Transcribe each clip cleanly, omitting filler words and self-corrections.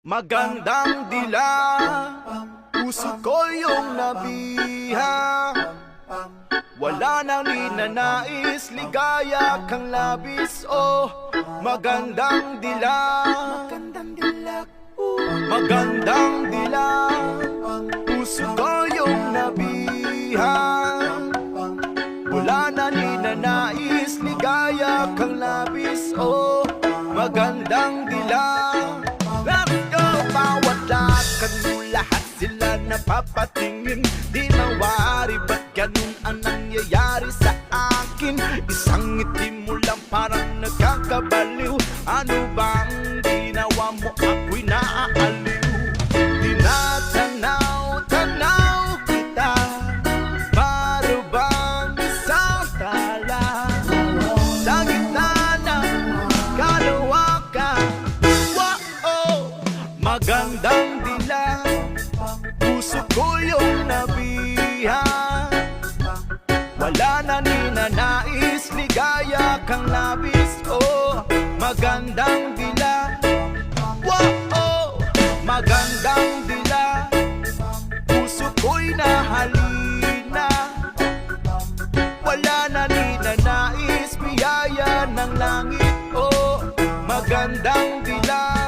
Magandang dila, puso ko yung nabiha. Wala nang ninanais, ligaya kang labis. Oh, magandang dila, magandang dila, puso ko yung nabiha. Wala na ninanais, ligaya kang labis. Oh, magandang dila. Bawat lakad mo lahat sila napapatingin. Di mawari ba't ganun ang nangyayari sa akin? Isang ngiti mo lang parang nagkakabaliw. Ano bang ginawa mo ako'y naaaliw? Tinatanaw-tanaw kita, para bang isang tala sa gitna ng kalawakan. Magandang dila, puso ko yung nabiha. Wala na ninanais, ligaya kang labis. Oh, magandang dila. Oh, magandang dila, puso ko'y nahalina. Wala na ninanais, biyaya ng langit. Oh, magandang dila.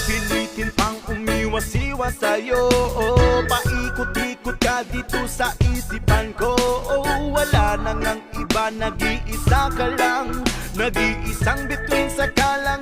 Pilitin pang umiwas-iwas sa'yo. Oh, paikot-ikot ka dito sa isipan ko. Oh, wala nang ang iba, nag-iisa ka lang. Nag-iisang bituin sa kalan.